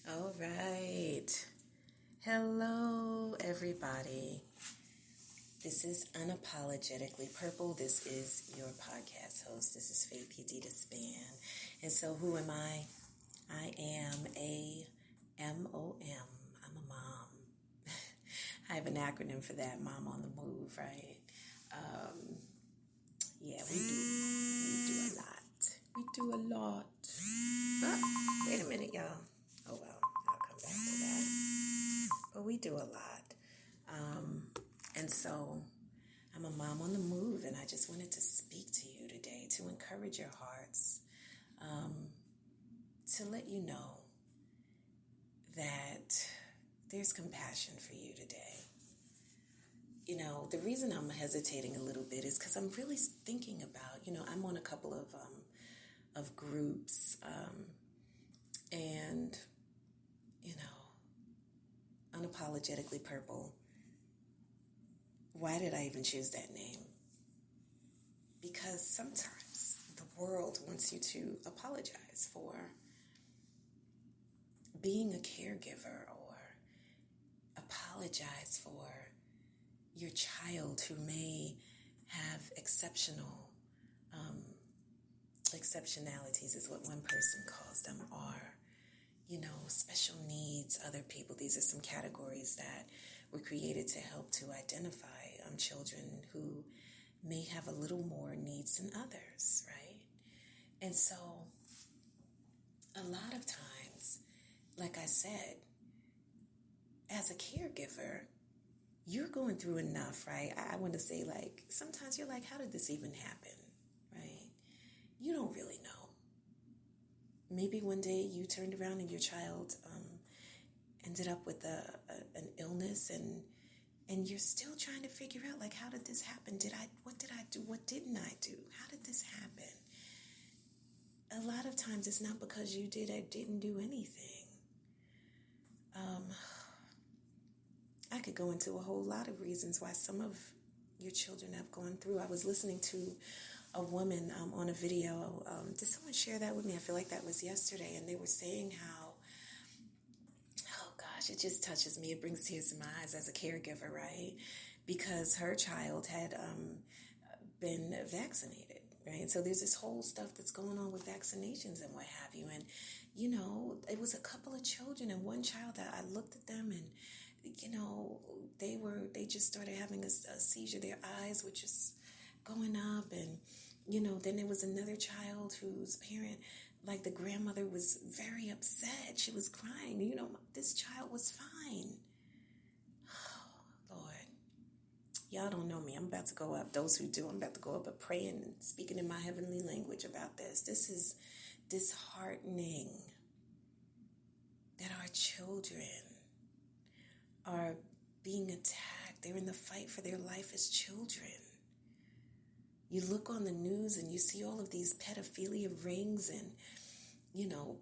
All right. Hello, everybody. This is Unapologetically Purple. This is your podcast host. This is Faye P.D. Span. And so who am I? I am a M-O-M. I'm a mom. I have an acronym for that, Mom on the Move, right? Yeah, we do a lot. We do a lot. Oh, wait a minute, y'all. Oh, well, I'll come back to that. But we do a lot. And so I'm a mom on the move, and I just wanted to speak to you today to encourage your hearts, to let you know that there's compassion for you today. You know, the reason I'm hesitating a little bit is because I'm really thinking about, I'm on a couple of groups, and, Unapologetically Purple. Why did I even choose that name? Because sometimes the world wants you to apologize for being a caregiver or apologize for your child who may have exceptionalities is what one person calls them, or special needs, other people. These are some categories that were created to help to identify children who may have a little more needs than others, right? And so a lot of times, like I said, as a caregiver, you're going through enough, right? I want to say, sometimes you're like, how did this even happen, right? You don't really know. Maybe one day you turned around and your child ended up with an illness, and you're still trying to figure out, how did this happen? What did I do? What didn't I do? How did this happen? A lot of times it's not because you did or didn't do anything. I could go into a whole lot of reasons why some of your children have gone through. I was listening to a woman on a video. Did someone share that with me? I feel like that was yesterday. And they were saying how, oh gosh, it just touches me. It brings tears to my eyes as a caregiver, right? Because her child had been vaccinated, right? So there's this whole stuff that's going on with vaccinations and what have you. And, it was a couple of children and one child that I looked at them and, they just started having a seizure. Their eyes were just going up, and then there was another child whose parent, the grandmother, was very upset. She was crying. This child was fine. Oh, Lord, y'all don't know me. I'm about to go up. Those who do, I'm about to go up and praying and speaking in my heavenly language about this. This is disheartening that our children are being attacked. They're in the fight for their life as children. You look on the news and you see all of these pedophilia rings and,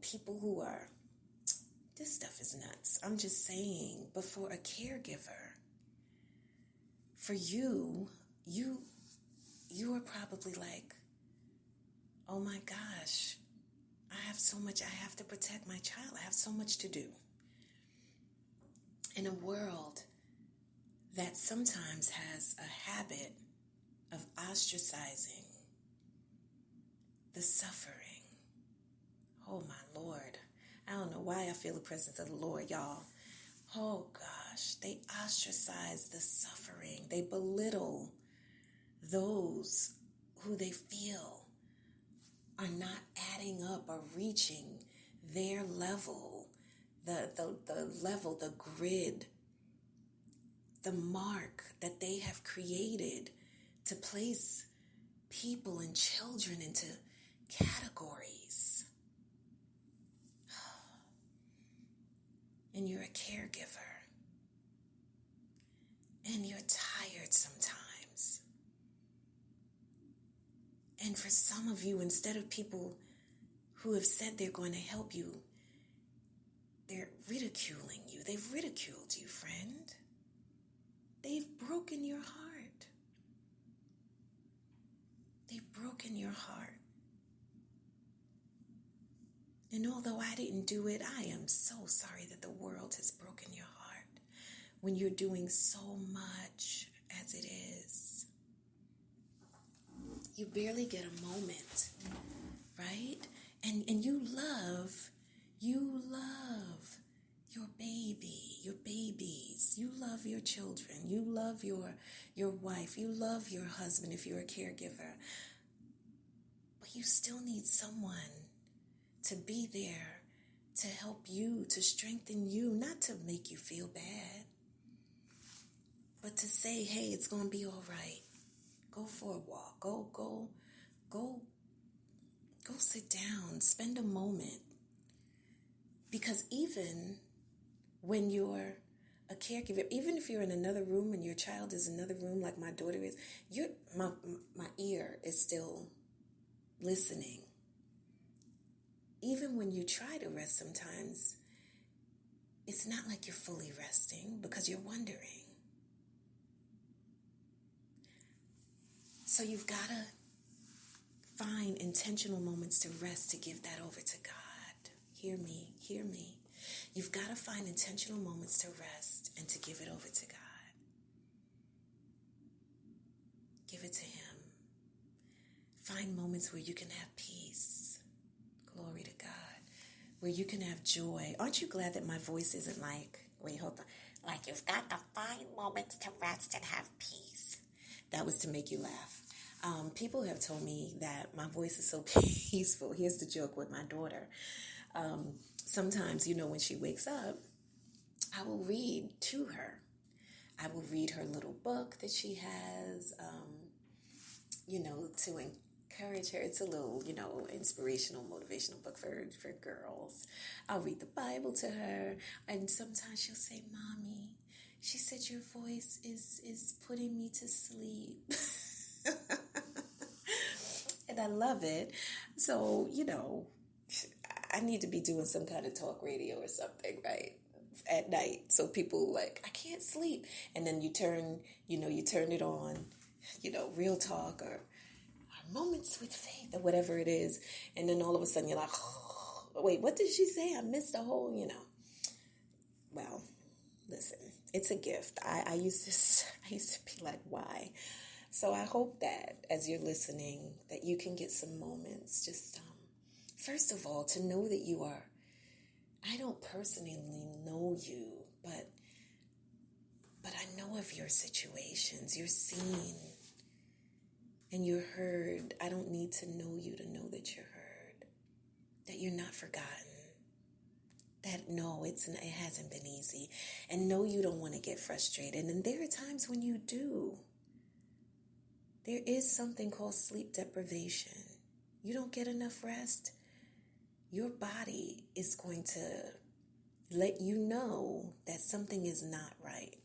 people who are, this stuff is nuts. I'm just saying, but for a caregiver, for you are probably like, oh my gosh, I have so much, I have to protect my child. I have so much to do. In a world that sometimes has a habit of ostracizing the suffering. Oh my Lord. I don't know why I feel the presence of the Lord, y'all. Oh gosh, they ostracize the suffering. They belittle those who they feel are not adding up or reaching their level, the level, the grid, the mark that they have created to place people and children into categories. And you're a caregiver. And you're tired sometimes. And for some of you, instead of people who have said they're going to help you, they're ridiculing you. They've ridiculed you, friend. They've broken your heart. They've broken your heart. And although I didn't do it, I am so sorry that the world has broken your heart when you're doing so much as it is. You barely get a moment, right? And you love your baby, your babies. You love your children. You love your wife. You love your husband if you're a caregiver. But you still need someone to be there to help you, to strengthen you, not to make you feel bad, but to say, hey, it's going to be all right. Go for a walk. Go sit down. Spend a moment. Because even when you're a caregiver, even if you're in another room and your child is in another room like my daughter is, my ear is still listening. Even when you try to rest sometimes, it's not like you're fully resting because you're wondering. So you've got to find intentional moments to rest, to give that over to God. Hear me. You've got to find intentional moments to rest and to give it over to God. Give it to Him. Find moments where you can have peace. Glory to God. Where you can have joy. Aren't you glad that my voice isn't like, wait, hold on. Like you've got to find moments to rest and have peace. That was to make you laugh. People have told me that my voice is so peaceful. Here's the joke with my daughter. Sometimes, when she wakes up, I will read to her. I will read her little book that she has, to encourage her. It's a little, inspirational, motivational book for girls. I'll read the Bible to her. And sometimes she'll say, Mommy, she said, your voice is putting me to sleep. And I love it. So, I need to be doing some kind of talk radio or something, right? At night. So people I can't sleep. And then you turn it on, Real Talk or Moments with Faith or whatever it is. And then all of a sudden you're like, oh, wait, what did she say? I missed a whole, Well, listen, it's a gift. I used to be like, why? So I hope that as you're listening, that you can get some moments just, first of all, to know that you are, I don't personally know you, but I know of your situations. You're seen and you're heard. I don't need to know you to know that you're heard, that you're not forgotten. That no, it hasn't been easy. And no, you don't want to get frustrated. And there are times when you do. There is something called sleep deprivation. You don't get enough rest. Your body is going to let you know that something is not right.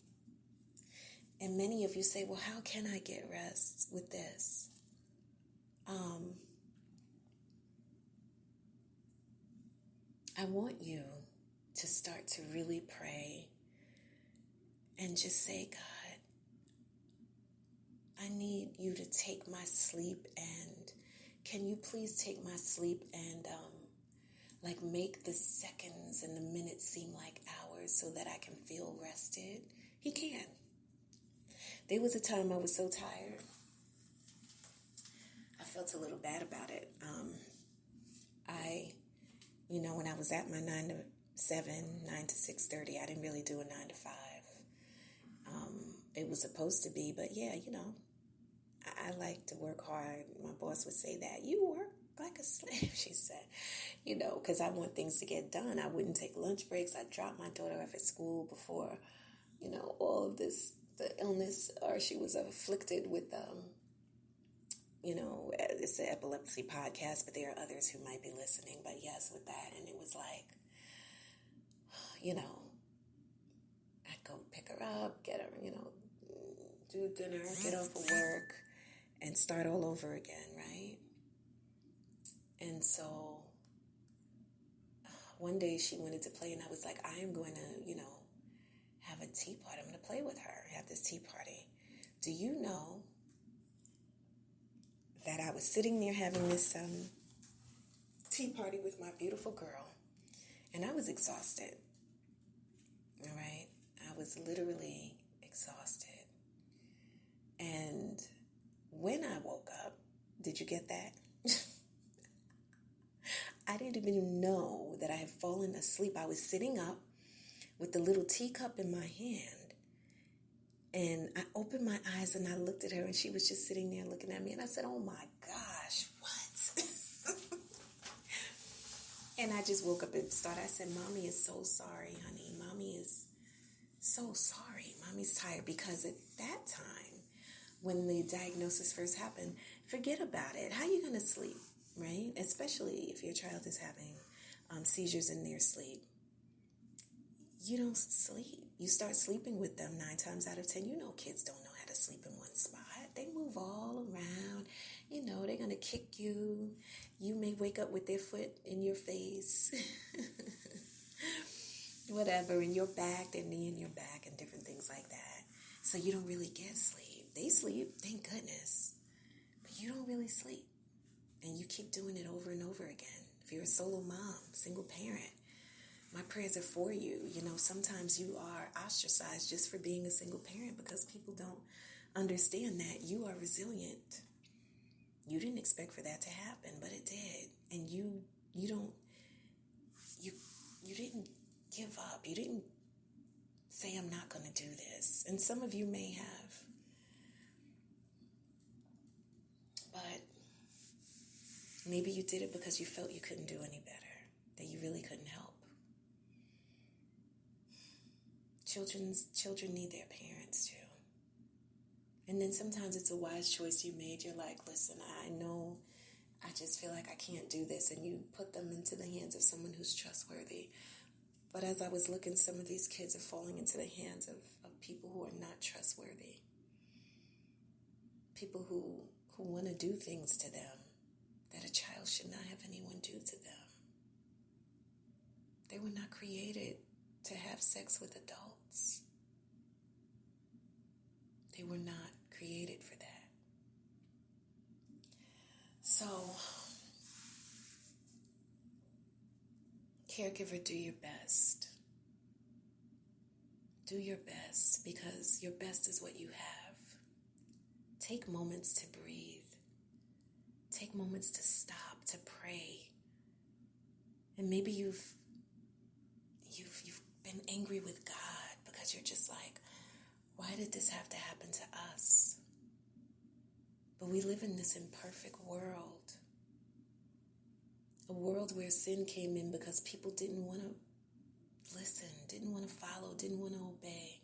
And many of you say, well, how can I get rest with this? I want you to start to really pray and just say, God, I need you to take my sleep, and can you please take my sleep and make the seconds and the minutes seem like hours so that I can feel rested? He can. There was a time I was so tired. I felt a little bad about it. When I was at my 9 to 7, 9 to 6:30, I didn't really do a 9 to 5. It was supposed to be, but yeah, I like to work hard. My boss would say that. You work like a slave, she said, because I want things to get done. I wouldn't take lunch breaks. I'd drop my daughter off at school before, all of this, the illness, or she was afflicted with, it's an epilepsy podcast, but there are others who might be listening. But yes, with that, and it was like, I'd go pick her up, get her, do dinner, get off of work, and start all over again, right? And so one day she wanted to play, and I was like, I am going to, have a tea party. I'm going to play with her, have this tea party. Do you know that I was sitting there having this tea party with my beautiful girl, and I was exhausted. All right? I was literally exhausted. And when I woke up, did you get that? I didn't even know that I had fallen asleep. I was sitting up with the little teacup in my hand, and I opened my eyes and I looked at her, and she was just sitting there looking at me, and I said, oh my gosh, what? And I just woke up and started. I said, Mommy is so sorry, honey. Mommy is so sorry. Mommy's tired, because at that time, when the diagnosis first happened, forget about it. How are you going to sleep, right? Especially if your child is having seizures in their sleep. You don't sleep. You start sleeping with them 9 times out of 10. You know kids don't know how to sleep in one spot. They move all around. You know, they're going to kick you. You may wake up with their foot in your face. Whatever, in your back, their knee in your back, and different things like that. So you don't really get sleep. They sleep, thank goodness. But you don't really sleep. And you keep doing it over and over again. If you're a solo mom, single parent, my prayers are for you. You know, sometimes you are ostracized just for being a single parent, because people don't understand that you are resilient. You didn't expect for that to happen, but it did. And you didn't give up. You didn't say, I'm not going to do this. And some of you may have. But maybe you did it because you felt you couldn't do any better, that you really couldn't help. Children need their parents too. And then sometimes it's a wise choice you made. You're like, listen, I know I just feel like I can't do this. And you put them into the hands of someone who's trustworthy. But as I was looking, some of these kids are falling into the hands of people who are not trustworthy. People who want to do things to them that a child should not have anyone do to them. They were not created to have sex with adults. They were not created for that. So, caregiver, do your best. Do your best, because your best is what you have. Take moments to breathe. Take moments to stop, to pray. And maybe you've been angry with God because you're just like, why did this have to happen to us? But we live in this imperfect world. A world where sin came in because people didn't want to listen, didn't want to follow, didn't want to obey.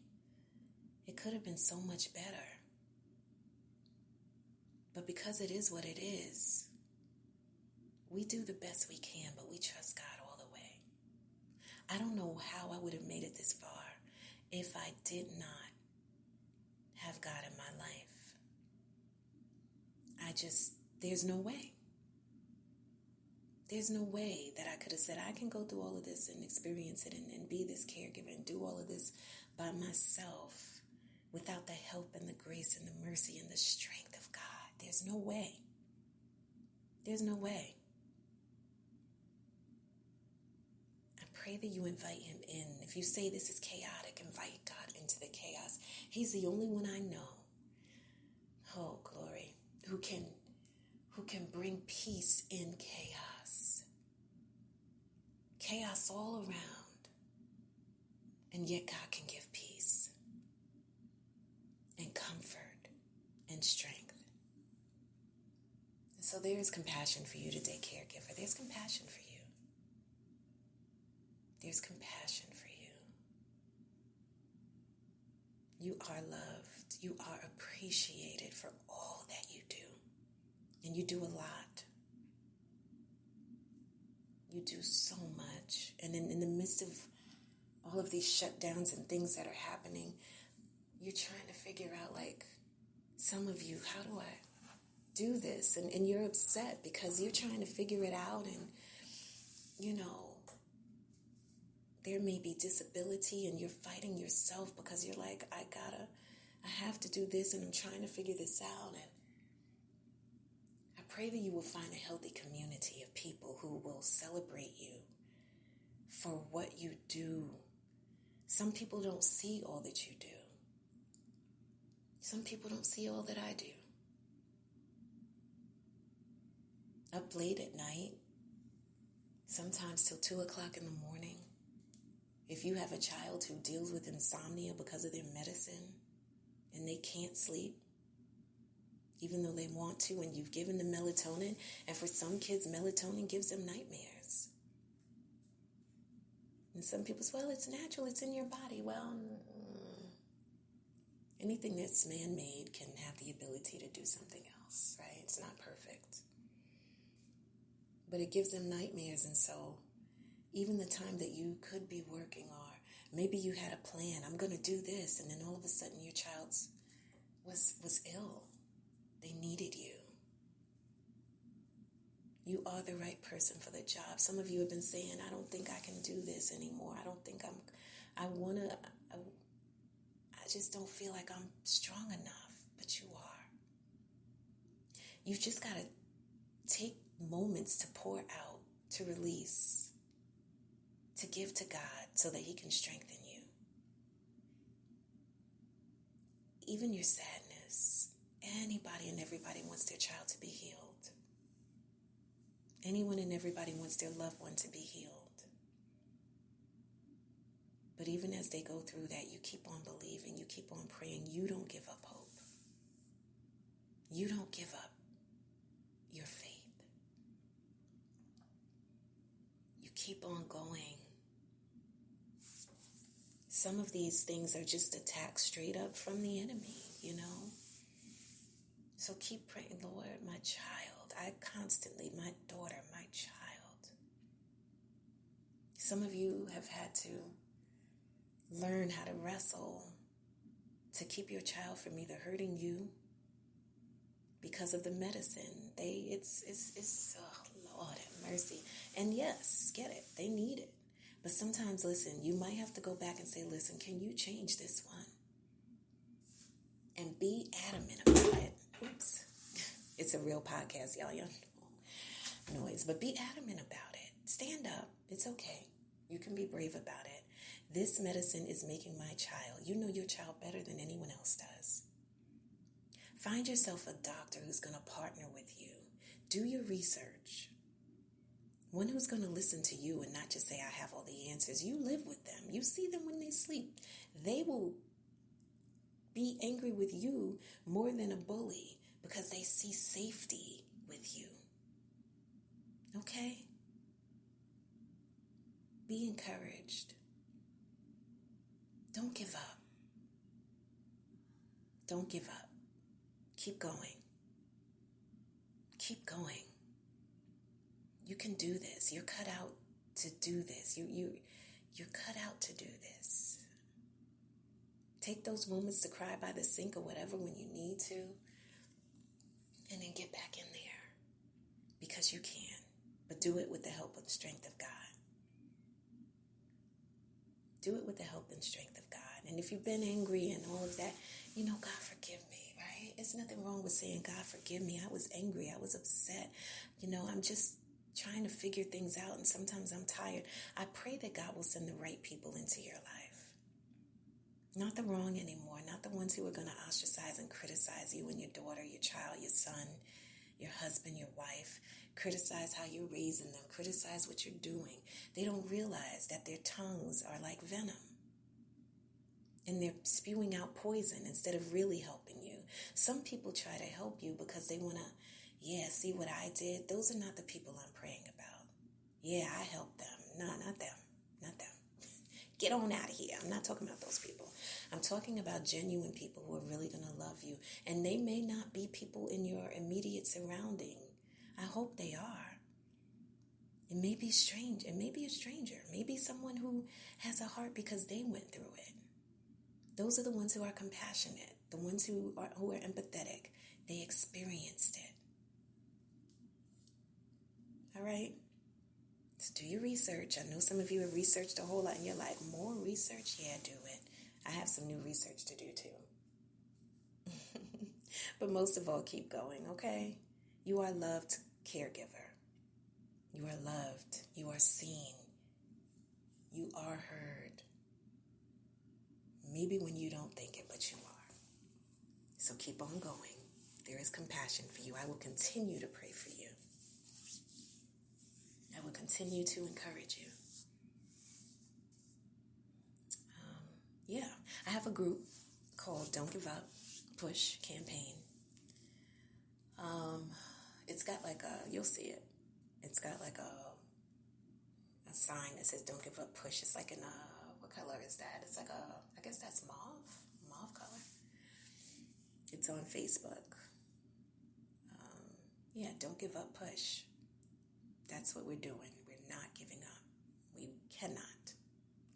It could have been so much better. But because it is what it is, we do the best we can, but we trust God all the way. I don't know how I would have made it this far if I did not have God in my life. There's no way. There's no way that I could have said, I can go through all of this and experience it and be this caregiver and do all of this by myself without the help and the grace and the mercy and the strength of God. There's no way. There's no way. I pray that you invite him in. If you say this is chaotic, invite God into the chaos. He's the only one I know, oh glory, who can bring peace in chaos. Chaos all around. And yet God can give peace and comfort and strength. So there is compassion for you today, caregiver. There's compassion for you. There's compassion for you. You are loved. You are appreciated for all that you do. And you do a lot. You do so much. And in the midst of all of these shutdowns and things that are happening, you're trying to figure out, like, some of you, how do I do this? And you're upset because you're trying to figure it out. And, you know, there may be disability and you're fighting yourself because you're like, I have to do this and I'm trying to figure this out. And I pray that you will find a healthy community of people who will celebrate you for what you do. Some people don't see all that you do. Some people don't see all that I do. Up late at night, sometimes till 2 o'clock in the morning. If you have a child who deals with insomnia because of their medicine and they can't sleep, even though they want to, and you've given them melatonin, and for some kids, melatonin gives them nightmares. And some people say, well, it's natural, it's in your body. Well, anything that's man-made can have the ability to do something else, right? It's not perfect. But it gives them nightmares, and so even the time that you could be working, or maybe you had a plan, I'm going to do this, and then all of a sudden your child was ill. They needed you. You are the right person for the job. Some of you have been saying, I don't think I can do this anymore. I don't think I just don't feel like I'm strong enough, but you are. You've just got to take moments to pour out, to release, to give to God so that He can strengthen you. Even your sadness. Anybody and everybody wants their child to be healed. Anyone and everybody wants their loved one to be healed. But even as they go through that, you keep on believing, you keep on praying. You don't give up hope. You don't give up your faith. You keep on going. Some of these things are just attacks straight up from the enemy, you know. So keep praying, Lord, my child. My daughter, my child. Some of you have had to learn how to wrestle to keep your child from either hurting you because of the medicine. It's oh, Lord have mercy. And yes, get it. They need it. But sometimes, listen, you might have to go back and say, listen, can you change this one? And be adamant about it. Oops. It's a real podcast, y'all. Noise. But be adamant about it. Stand up. It's okay. You can be brave about it. This medicine is making my child. You know your child better than anyone else does. Find yourself a doctor who's going to partner with you. Do your research. One who's going to listen to you and not just say, I have all the answers. You live with them. You see them when they sleep. They will be angry with you more than a bully because they see safety with you. Okay? Be encouraged. Don't give up. Don't give up. Keep going. Keep going. You can do this. You're cut out to do this. You're cut out to do this. Take those moments to cry by the sink or whatever when you need to, and then get back in there because you can. But do it with the help and strength of God. Do it with the help and strength of God. And if you've been angry and all of that, God forgive me, right? There's nothing wrong with saying, God forgive me. I was angry. I was upset. I'm just trying to figure things out, and sometimes I'm tired. I pray that God will send the right people into your life. Not the wrong anymore. Not the ones who are going to ostracize and criticize you and your daughter, your child, your son, your husband, your wife. Criticize how you're raising them. Criticize what you're doing. They don't realize that their tongues are like venom. And they're spewing out poison instead of really helping you. Some people try to help you because they want to, see what I did. Those are not the people I'm praying about. Yeah, I helped them. No, not them. Not them. Get on out of here. I'm not talking about those people. I'm talking about genuine people who are really going to love you. And they may not be people in your immediate surrounding. I hope they are. It may be strange. It may be a stranger. Maybe someone who has a heart because they went through it. Those are the ones who are compassionate, the ones who are empathetic. They experienced it. All right? So do your research. I know some of you have researched a whole lot and you're like, more research? Yeah, do it. I have some new research to do too. But most of all, keep going, okay? You are loved, caregiver. You are loved. You are seen. You are heard. Maybe when you don't think it, but you are. So keep on going. There is compassion for you. I will continue to pray for you. I will continue to encourage you. I have a group called Don't Give Up, Push Campaign. It's got like you'll see it. It's got like a sign that says Don't Give Up, Push. It's like in what color is that? It's like I guess that's mauve color. It's on Facebook. Don't give up, push. That's what we're doing. We're not giving up. We cannot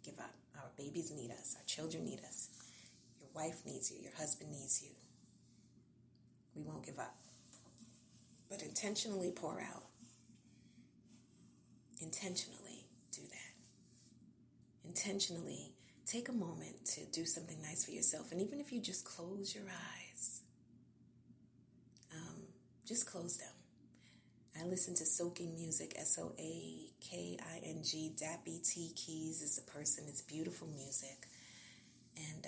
give up. Our babies need us. Our children need us. Your wife needs you. Your husband needs you. We won't give up. But intentionally pour out. Intentionally do that. Intentionally take a moment to do something nice for yourself. And even if you just close your eyes, just close them. I listen to soaking music, Soaking. Dappy T Keys is the person. It's beautiful music. And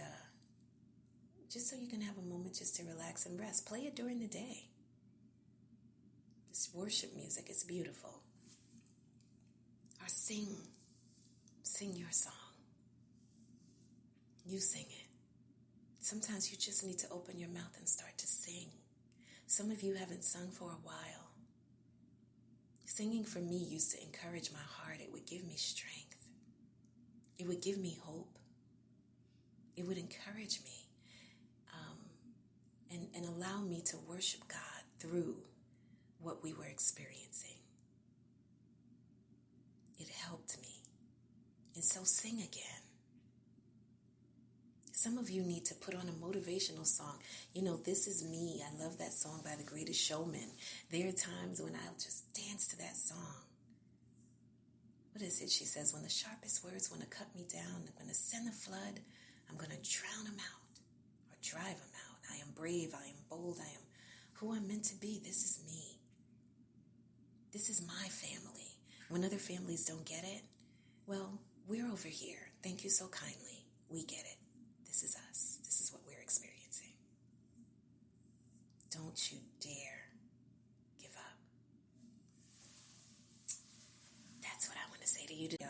just so you can have a moment just to relax and rest. Play it during the day. It's worship music. It's beautiful. Or sing your song. You sing it. Sometimes you just need to open your mouth and start to sing. Some of you haven't sung for a while. Singing for me used to encourage my heart. It would give me strength. It would give me hope. It would encourage me and allow me to worship God through what we were experiencing. It helped me. And so sing again. Some of you need to put on a motivational song. This is me. I love that song by The Greatest Showman. There are times when I'll just dance to that song. What is it? She says, when the sharpest words want to cut me down, I'm going to send a flood. I'm going to drown them out or drive them out. I am brave. I am bold. I am who I'm meant to be. This is me. This is my family. When other families don't get it, well, we're over here. Thank you so kindly. We get it. This is us. This is what we're experiencing. Don't you dare give up. That's what I want to say to you today.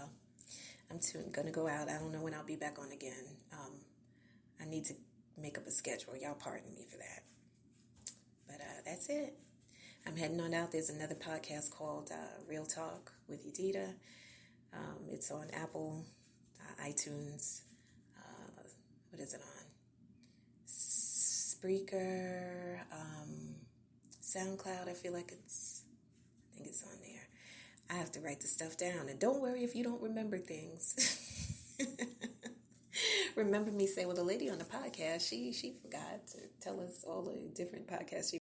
I'm going to go out. I don't know when I'll be back on again. I need to make up a schedule. Y'all pardon me for that. But that's it. I'm heading on out. There's another podcast called Real Talk with Yedida. It's on Apple, iTunes. What is it on? Spreaker, SoundCloud. I think it's on there. I have to write the stuff down. And don't worry if you don't remember things. Remember me saying, well, the lady on the podcast, she forgot to tell us all the different podcasts she